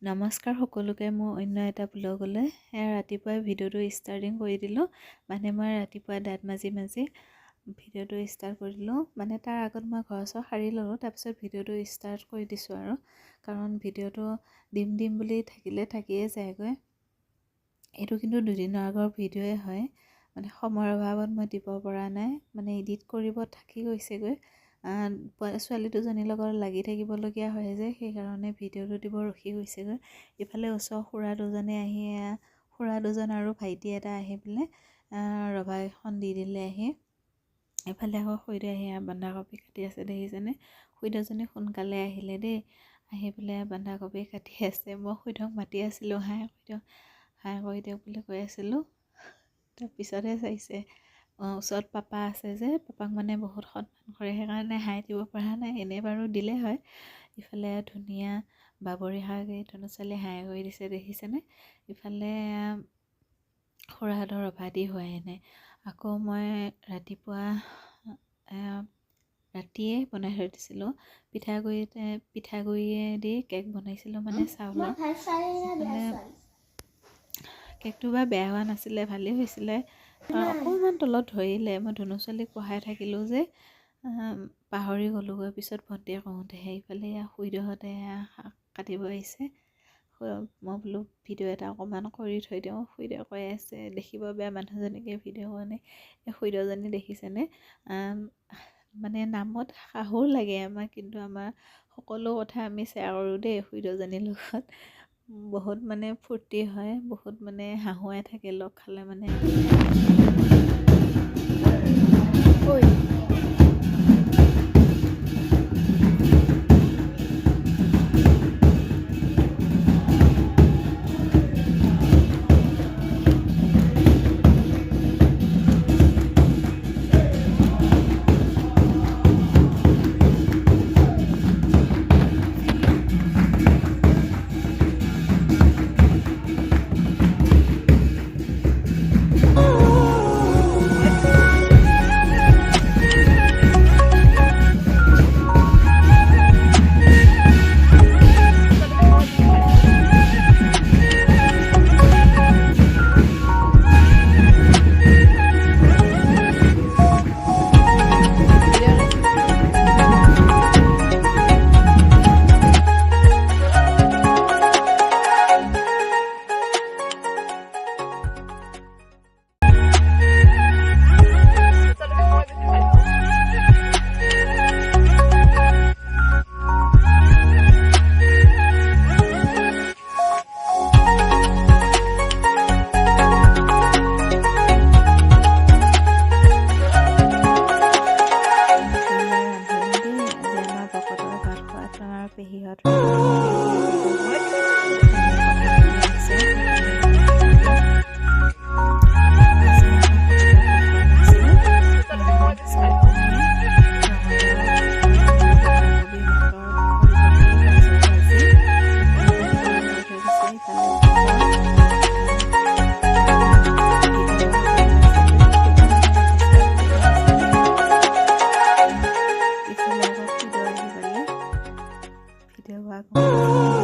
নমস্কাৰ সকলোকে। মই অন্য এটা ব্লগলৈ ৰাতিপুৱাই ভিডিঅ'টো ষ্টাৰ্টিং কৰি দিলোঁ। মই ৰাতিপুৱা দাঁত মাজি ভিডিঅ'টো ষ্টাৰ্ট কৰি দিলোঁ। তাৰ আগত মই ঘৰ চৰ সাৰি ল'লোঁ, তাৰপিছত ভিডিঅ'টো ষ্টাৰ্ট কৰি দিছোঁ আৰু কাৰণ ভিডিঅ'টো দিম বুলি থাকিয়ে যায়গৈ। এইটো কিন্তু দুদিনৰ আগৰ ভিডিঅ'য়ে হয়, সময়ৰ অভাৱত মই দিব পৰা নাই, এডিট কৰিব থাকি গৈছেগৈ। ছোৱালী দুজনীৰ লগত লাগি থাকিবলগীয়া হয় যে, সেইকাৰণে ভিডিঅ'টো দিব ৰখি গৈছেগৈ। ইফালে ওচৰ খুৰা দুজন আৰু ভাইটি এটা আহি পেলাই ৰভা এখন দি দিলে আহি। এফালে আকৌ খুৰীদেউ আহি বন্ধাকবি কাটি আছে, দেখিছেনে? খুৰীদেউজনী সোনকালে আহিলে দেই, আহি পেলাই বন্ধাকবি কাটি আছে। মই খুৰীদেউক মাতি আছিলোঁ, হাই কৰি দিয়ক বুলি কৈ আছিলোঁ। তাৰপিছতহে চাইছে ওচৰত পাপা আছে যে, পাপাক বহুত সন্মান কৰে, সেইকাৰণে হাই দিব পৰা নাই। এনেই বাৰু দিলে হয়। ইফালে ধুনীয়া বাবৰি শাক ধনু ছোৱালী হাই কৰি দিছে, দেখিছেনে? ইফালে খুৰাহঁতৰ ৰভা দি হোৱাই নাই। আকৌ মই ৰাতিয়ে বনাই থৈ দিছিলোঁ পিঠাগুড়িয়ে দি কেক বনাইছিলোঁ, চাউলৰ। কেকটো বা বেয়া হোৱা নাছিলে, ভালেই হৈছিলে। অকণমান তলত ধৰিলে, মই ধনু ছোৱালীক পঢ়াই থাকিলোঁ যে, পাহৰি গ'লোগৈ। পিছত ভণ্টিয়ে কওঁতেহে ইফালে খুৰীদেউহঁতে কাটিব আহিছে। মই বোলো ভিডিঅ' এটা অকণমান কৰি থৈ দিওঁ। খুৰীদেউ কৈ আছে দেখিব বেয়া মানুহজনীকে ভিডিঅ' কাৰণে। এই খুৰীদেউজনী দেখিছেনে? নামত শাহুৰ লাগে আমাক, কিন্তু আমাৰ সকলো কথা আমি শ্বেয়াৰ কৰোঁ দেই খুৰীদেউজনীৰ লগত। বহুত ফূৰ্তি হয়, বহুত হাহুৱাই থাকে লগ খালে ভিডিঅ'